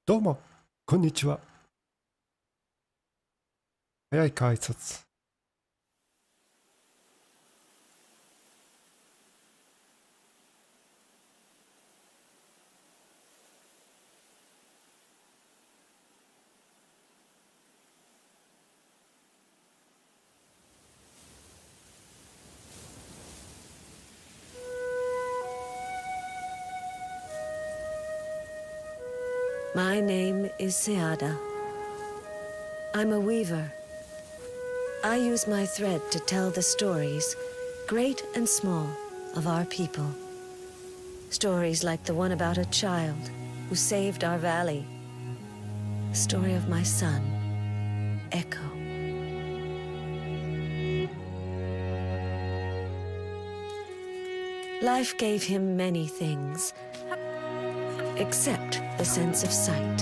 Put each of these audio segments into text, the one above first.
どうも、こんにちは。早いか挨拶。My name is Seada. I'm a weaver. I use my thread to tell the stories, great and small, of our people. Stories like the one about a child who saved our valley. The story of my son, Eqqo. Life gave him many things, except the sense of sight.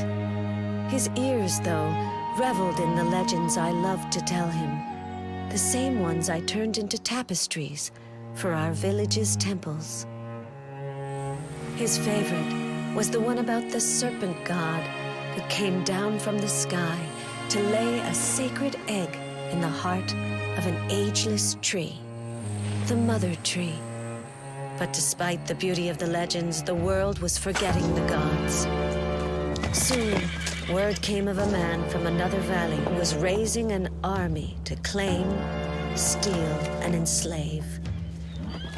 His ears, though, reveled in the legends I loved to tell him, the same ones I turned into tapestries for our village's temples. His favorite was the one about the serpent god who came down from the sky to lay a sacred egg in the heart of an ageless tree, the mother tree. But despite the beauty of the legends, the world was forgetting the gods. Soon, word came of a man from another valley who was raising an army to claim, steal, and enslave.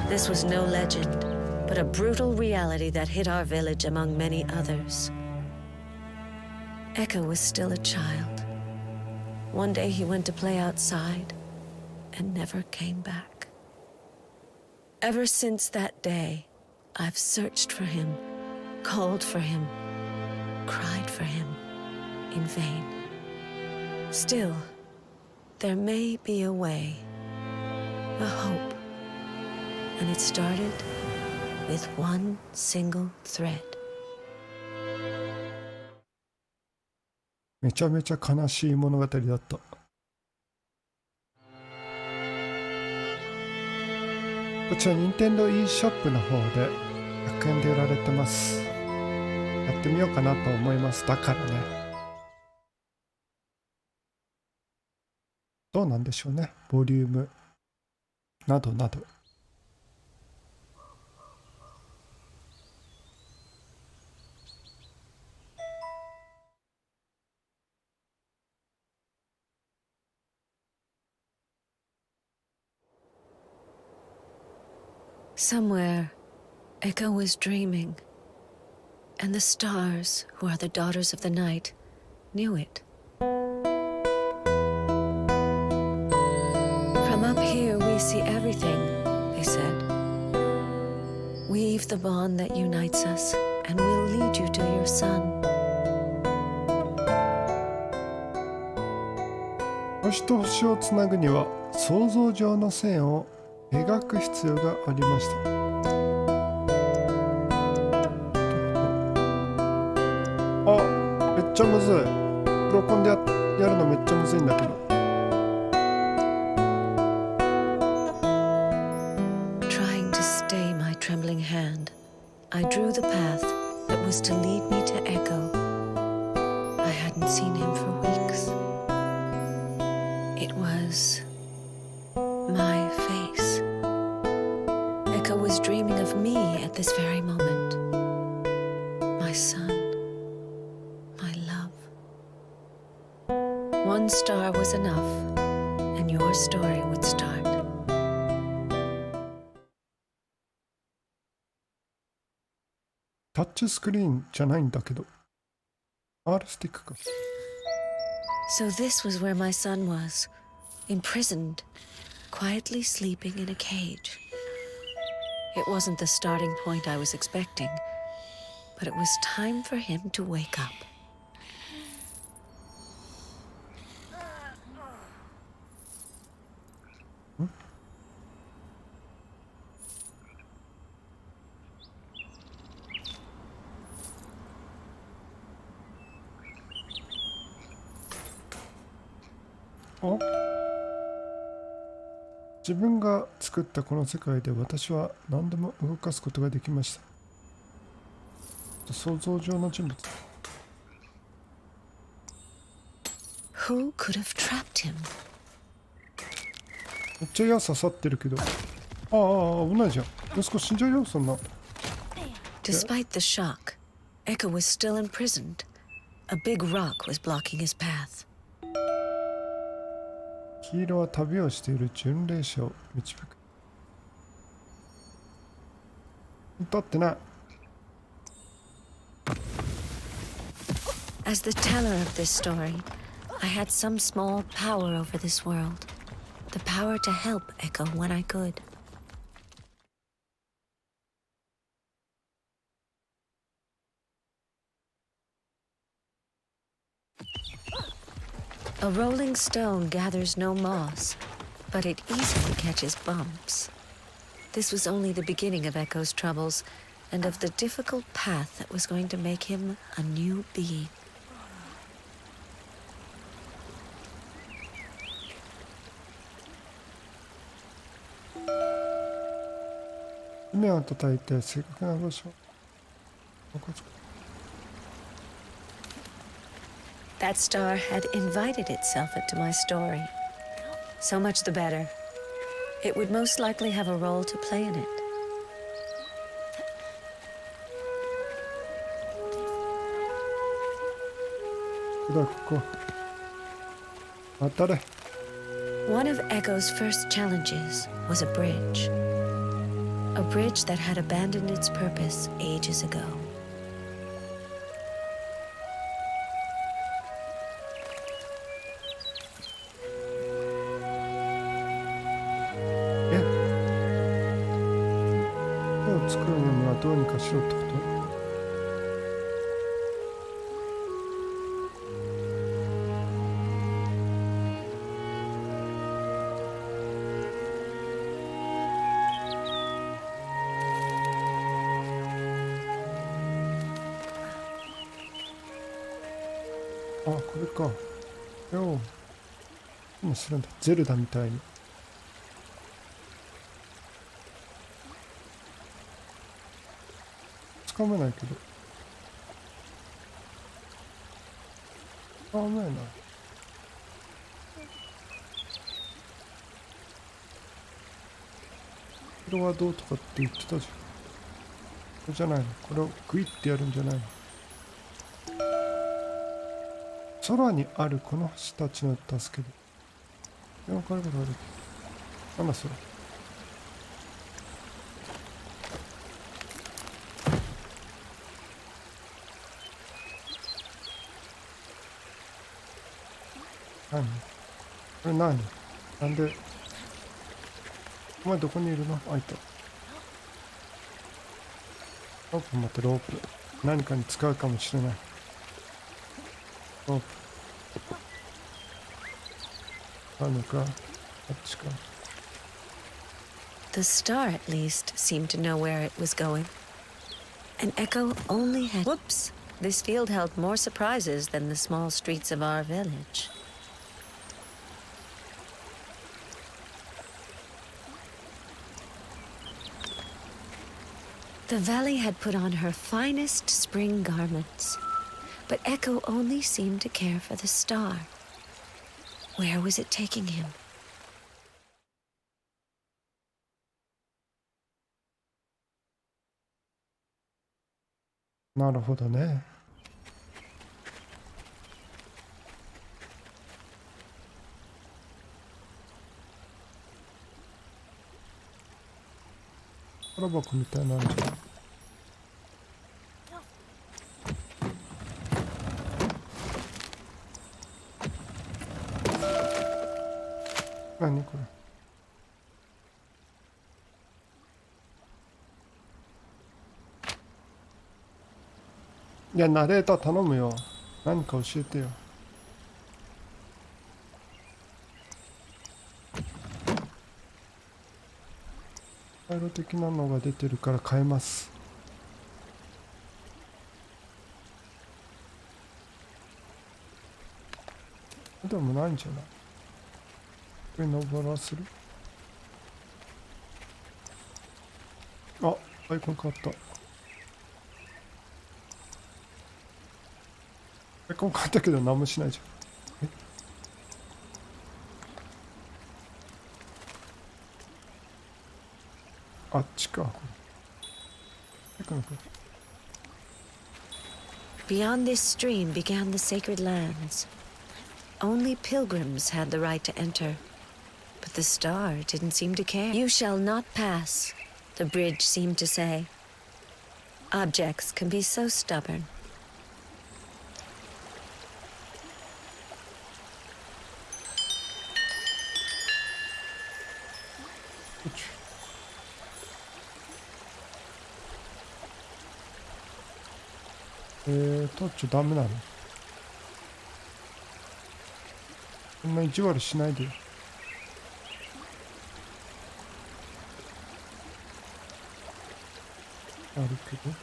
This was no legend, but a brutal reality that hit our village among many others. Eqqo was still a child. One day he went to play outside and never came back. Ever since that day, I've searched for him, called for him, cried for him in vain. Still, there may be a way, a hope, and it started with one single thread. めちゃめちゃ悲しい物語だった。こちらニンテンドー e ショップの方で100円で売られてます。やってみようかなと思います。だからね。どうなんでしょうね。ボリュームなどなど。Somewhere, Eqqo was dreaming, and the stars, who are the daughters of the night, knew it. From up here we see everything, they said. Weave the bond that unites us, and we'll lead you to your son. 星と星をつなぐには想像上の線を描く必要がありました。あ、めっちゃむずい。プロコンでやるのめっちゃむずいんだけど。Trying to stay my trembling hand, I drew the path that was to lead me to Eqqo. I hadn't seen him for weeks. It was my face. Eqqo was dreaming of me at this very moment. My son, my love. One star was enough, and your story would start. タッチスクリーンじゃないんだけど。R スティックか。So this was where my son was, imprisoned, quietly sleeping in a cage. It wasn't the starting point I was expecting, but it was time for him to wake up. Oh? 自分が作ったこの世界で私は何でも動かすことができました。想像上の人物。Who could have trapped him? めっちゃ矢刺さってるけど。ああ、危ないじゃん。息子死んじゃうよ、そんな。Despite the shock, Eqqo was still imprisoned. A big rock was blocking his path. 黄色は旅をしている巡礼者を導く。立ってない。As the teller of this story, I had some small power over this world. The power to help Eqqo when I could. A rolling stone gathers no moss, but it easily catches bumps. This was only the beginning of Eqqo's troubles, and of the difficult path that was going to make him a new being. 目を叩いて正確な場所。That star had invited itself into my story. So much the better. It would most likely have a role to play in it. ここ。当たれ。One of Eqqo's first challenges was a bridge. A bridge that had abandoned its purpose ages ago. を作るのにはどうにかしろってこと？あ、これか。よう。今するんだ。ゼルダみたいに。つかめないけど。あ、危ないな。これはどうとかって言ってたじゃん。これじゃないの。これをグイってやるんじゃないの。空にあるこの星たちの助けで。分かることある。なんだそれ。何？これ何？なんで？お前どこにいるの？あいた。ロープ待って、ロープ。何かに使うかもしれない。ロープ。あるのか？あっちか。The star, at least, seemed to know where it was going. And Eqqo only had... Whoops! This field held more surprises than the small streets of our village. The valley had put on her finest spring garments, but Eqqo only seemed to care for the star. Where was it taking him? なるほどね。空箱みたいなんじゃん。何これ。いや、ナレーター頼むよ。何か教えてよ。回路的なのが出てるから変えます。でもないんじゃない？これ登らせる？あ、アイコン変わった。アイコン変わったけど何もしないじゃん。あっちか。Beyond this stream began the sacred lands. Only pilgrims had the right to enter, but the star didn't seem to care. You shall not pass, the bridge seemed to say. Objects can be so stubborn. Which? 取っちゃダメなの？そんな意地悪しないでよ。あるけど。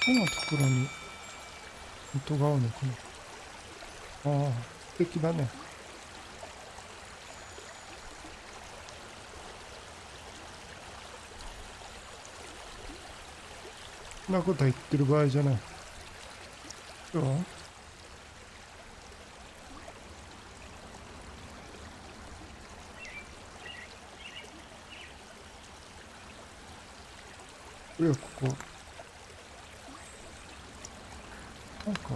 このところに糸が合うのかな。ああ、素敵だね。そんなことは言ってる場合じゃない。ではこれはここ。なんか。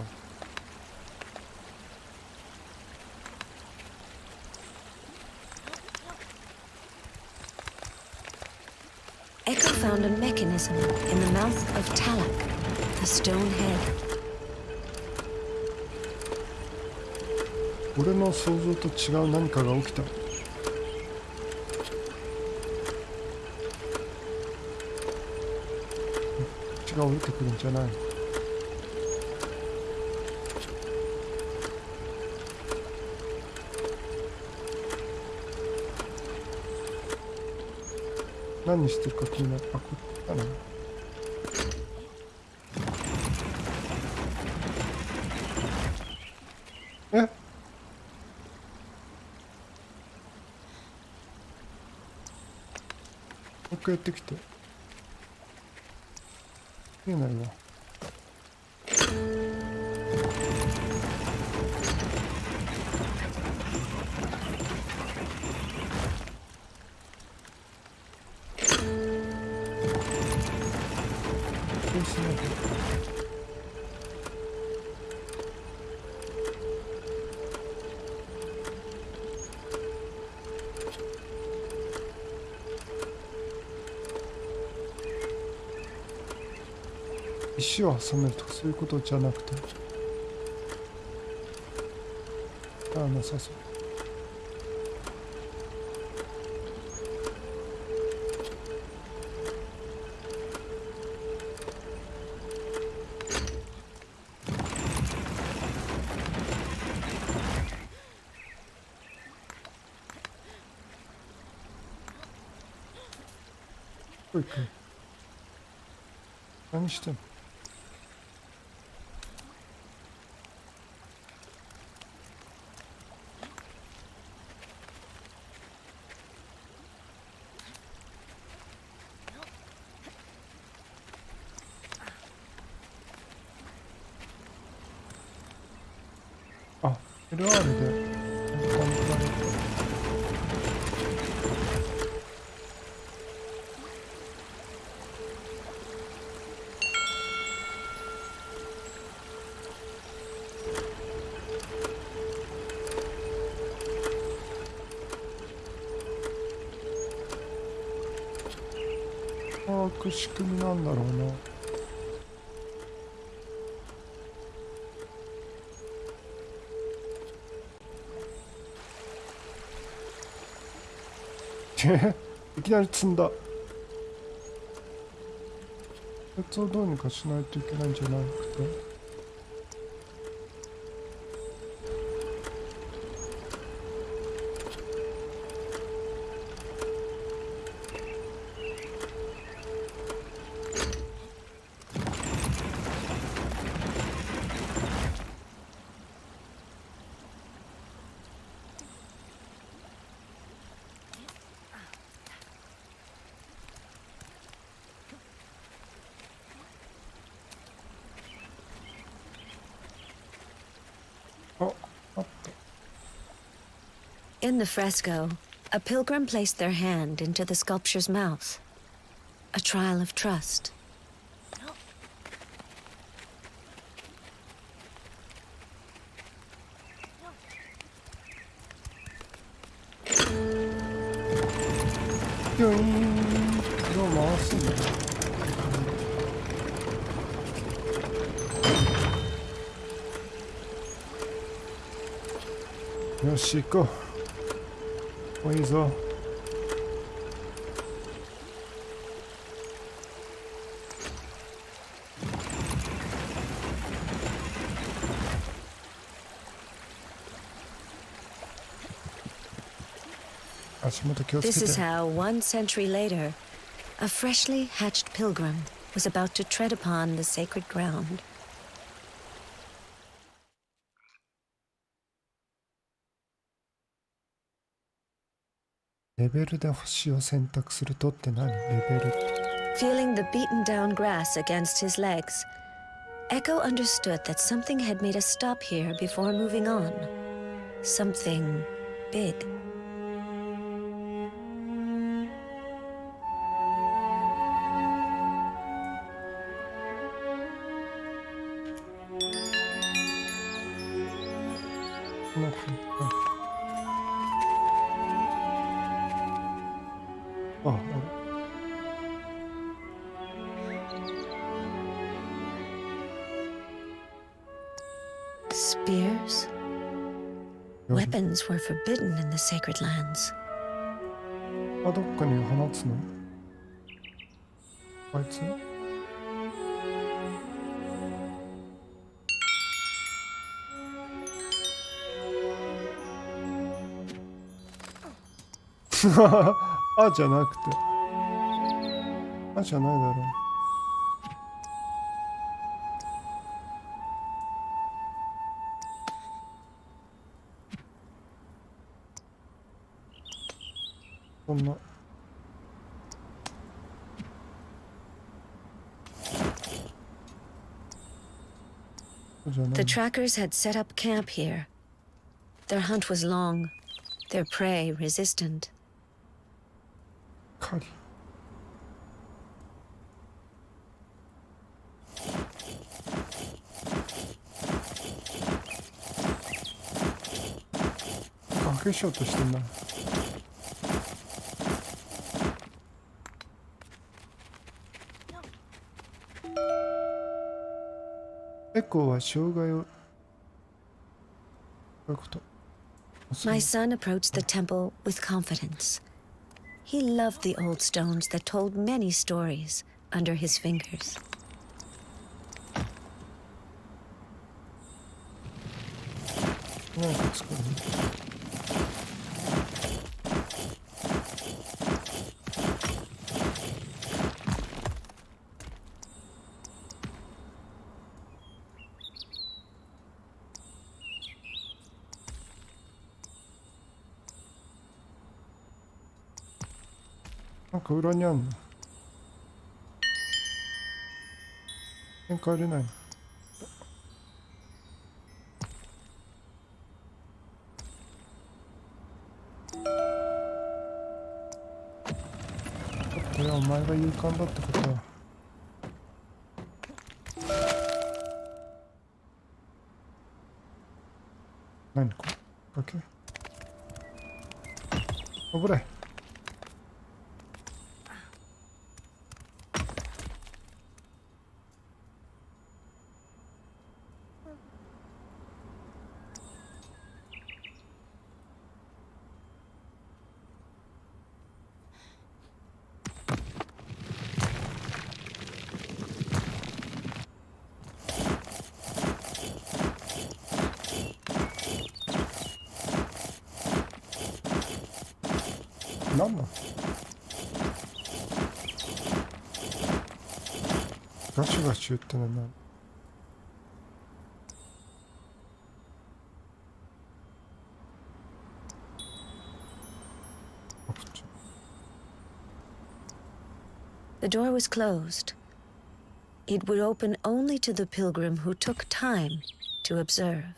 Eqqo found a mechanism in the mouth of Talak, the stone head. 俺の想像と違う何かが起きた。血が降りてくるんじゃない。何してるか気になる。あ、こっちだな。え？もう一回やってきて。見えないわ。石を挟めるとかそういうことじゃなくて、ああ、なさそう。おいくん、何してんの？あ、LR で簡単に取られる。仕組みなんだろうな。いきなり積んだ。鉄をどうにかしないといけないんじゃなくて。In the fresco, a pilgrim placed their hand into the sculpture's mouth. A trial of trust. ピョイーン。どう回すんだ。よし行こう。もういいぞ。足元気をつけ This て。 is how, 1 century later, a freshly hatched pilgrim was about to tread upon the sacred ground. レベルで星を選択するとって何？レベルって。 Feeling the beaten down grass against his legs, Eqqo understood that something had made us stop here before moving on. Something big. あ、あれ。Spears? Weapons were forbidden in the sacred lands. あ、どっかに放つの？あいつ？あじゃなくて。あじゃないだろう。そんな。The trackers had set up camp here. Their hunt was long, their prey resistant. 狩り。化しようとしてんな。エコは障害を。どういうこと？ My son approached the temple with confidence. He loved the old stones that told many stories under his fingers. なんか作る？なんか裏にあんの？変変えれないの？これはお前が勇敢だってことは。何これ？崖？危ない。何なの？ガシュガシュってのは何？The door was closed. It would open only to the pilgrim who took time to observe.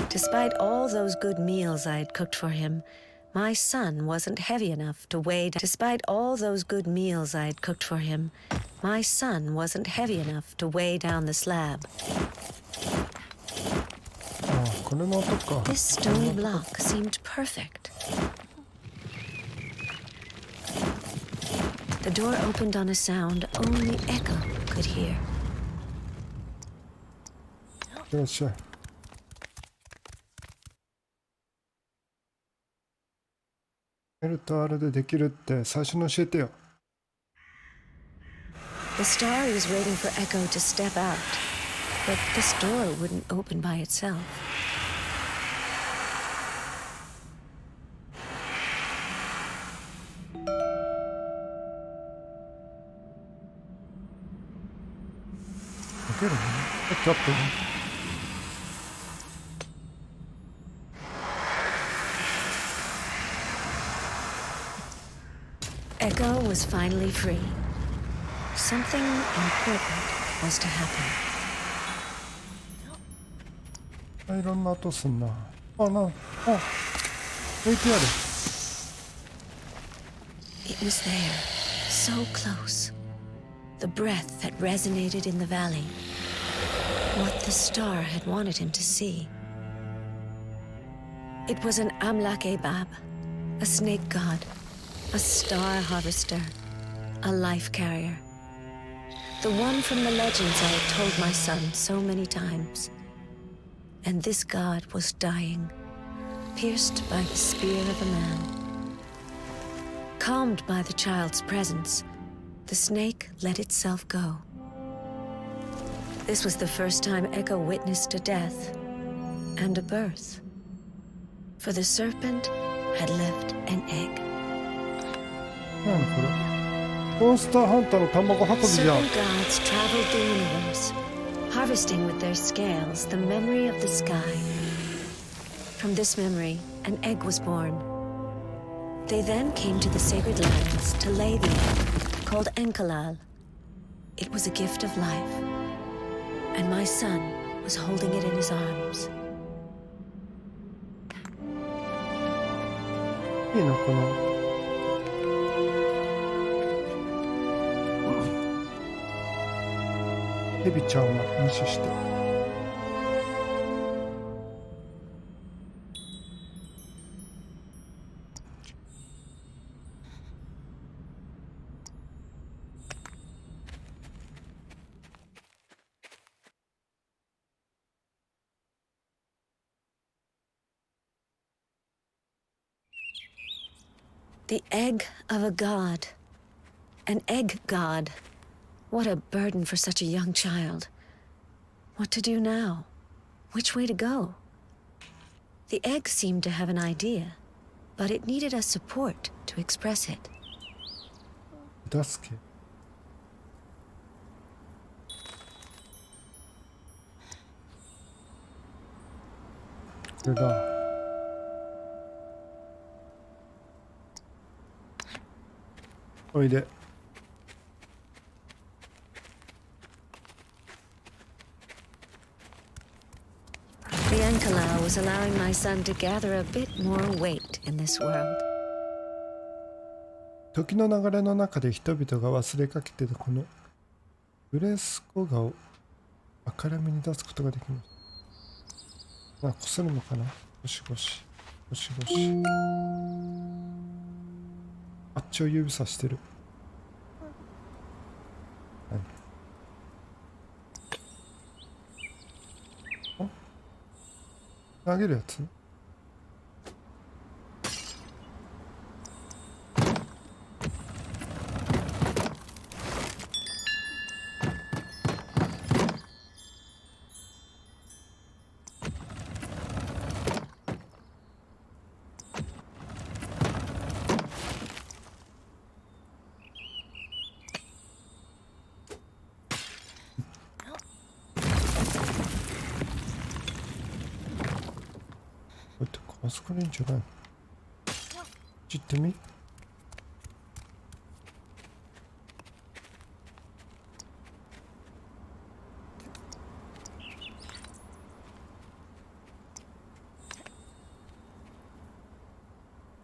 To Despite all those good meals I had cooked for him, my son wasn't heavy enough to weigh down. Despite all those good meals I had cooked for him, my son wasn't heavy enough to weigh down the slab. あ、これの音か。 This stone block seemed perfect. The door opened on a sound only Eqqo could hear. よっしゃい。L と R でできるって最初に教えてよ。The star was waiting for Eqqo to step out, but this door wouldn't open by itself. Okay, pick up Eqqo was finally free. Something important was to happen. いろんな音すんな。あ、置いてある。It was there, so close. The breath that resonated in the valley. What the star had wanted him to see. It was an Amlak-e-Bab, a snake god, a star harvester, a life carrier. The one from the legends I had told my son so many times. And this god was dying, pierced by the spear of a man. Calmed by the child's presence, the snake let itself go. This was the first time Eqqo witnessed a death and a birth. For the serpent had left an egg. 何これ？モンスターハンターの卵運びじゃん。 Certain gods traveled the universe, harvesting with their scales the memory of the sky. From this memory, an egg was born. They then came to the sacred lands to lay the egg, called Enkalal. It was a gift of life, and my son was holding it in his arms. いいのこの。ヘビちゃんは無視して。The egg of a god. An egg god. What a burden for such a young child. What to do now? Which way to go? The egg seemed to have an idea, but it needed a support to express it. 助け。これだ。おいで。The Enkalao was allowing my son to gather a bit more weight in this world. 時の流れの中で人々が忘れかけていたこのフレスコ画を明るみに出すことができます。こするのかな。ゴシゴシゴシゴシ。あっちを指さしてる。投げるやつ。あそこにいいんじゃない？こっち行ってみ。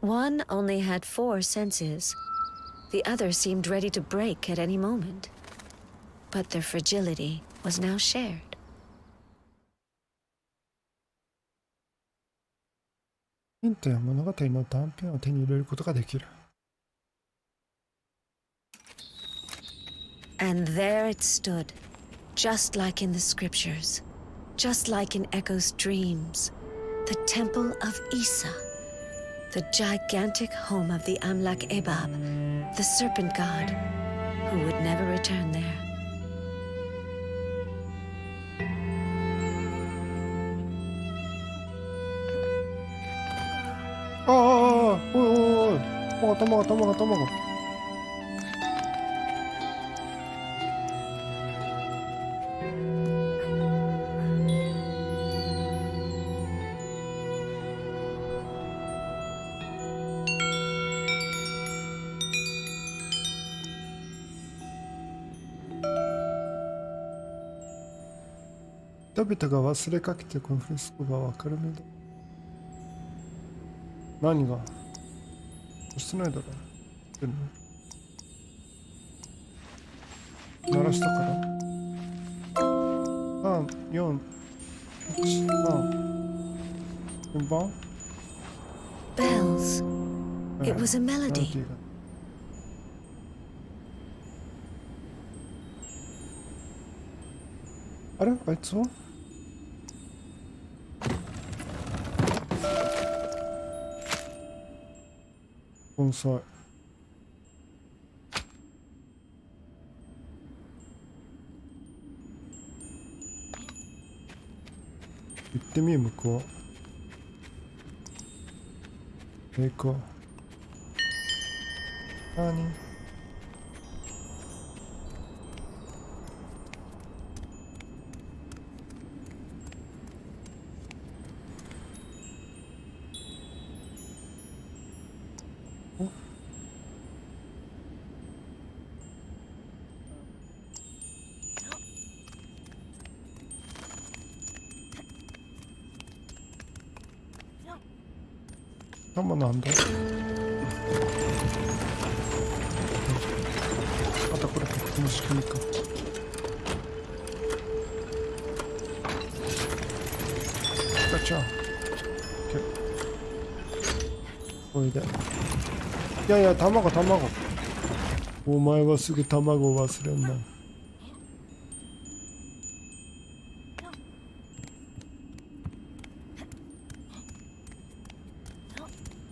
One only had 4 senses. The other seemed ready to break at any moment. But their fragility was now shared. ヒントや物語の断片を手に入れることができる。And there it stood, just like in the scriptures, just like in Eqqo's dreams, the temple of Isa, the gigantic home of the Amlak Ebab, the serpent god, who would never return there. ああ、おいおいおい、卵。人々が忘れかけてこのフレスコが明るめだ。何が押してないだろう。してるの鳴らしたから3、4、1、順番 Bells. It was a メロデ melody. ィーがあれあいつは盆栽。行ってみ向こう。行こう。何玉なんだ。またこれこの仕組みか。ガチャン。これで。いやいや、卵。お前はすぐ卵を忘れんな。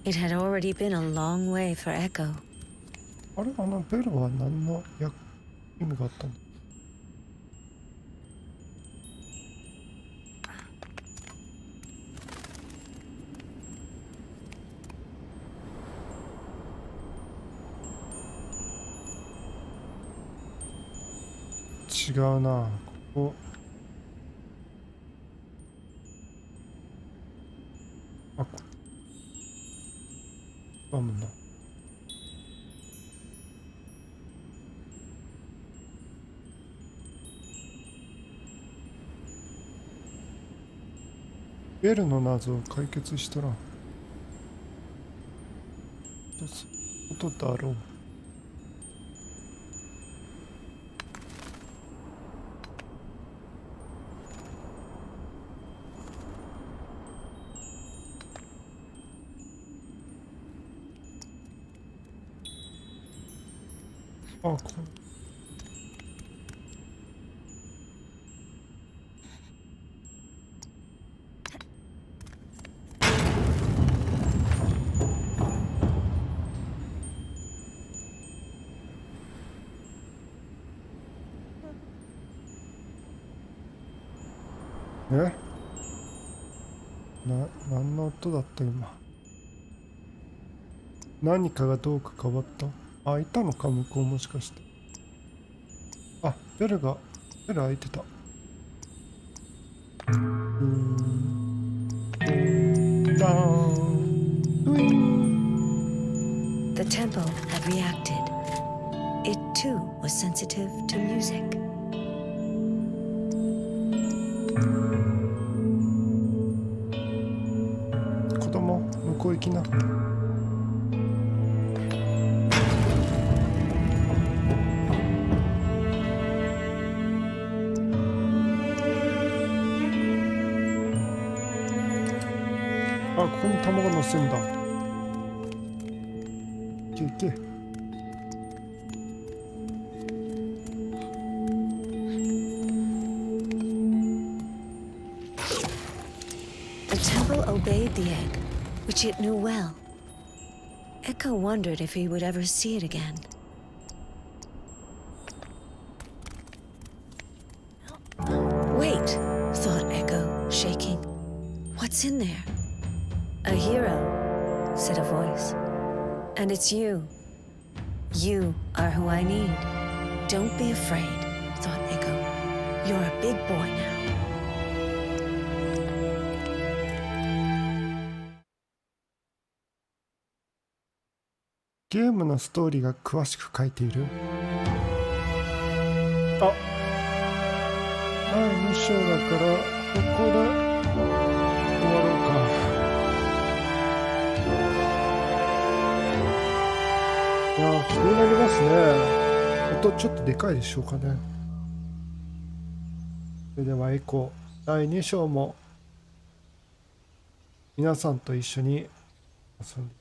It had already been a long way for Eqqo. あれベルは何の意味があったんだ。違うな。ここあむな。ベルの謎を解決したらことだろう。あ、何の音だった今。何かがどうか変わった。あ、いたのか向こうもしかして。あ、ベル開いてた。ダーン。ドゥイン。 The temple had reacted. It too was sensitive to music. 子供、向こう行きな。こに卵乗せんだ。いけいけ。The temple obeyed the egg, which it knew well. Eqqo wondered if he would ever see it again. Wait, thought Eqqo, shaking. What's in there? A hero, said a voice. And it's you. You are who I need. Don't be afraid, thought Eqqo. You're a big boy now. ゲームのストーリーが詳しく書いている。あ、第2章だからここで終わろうか。いやー、気になりますね。音ちょっとでかいでしょうかね。それではエコ第2章も皆さんと一緒に遊んで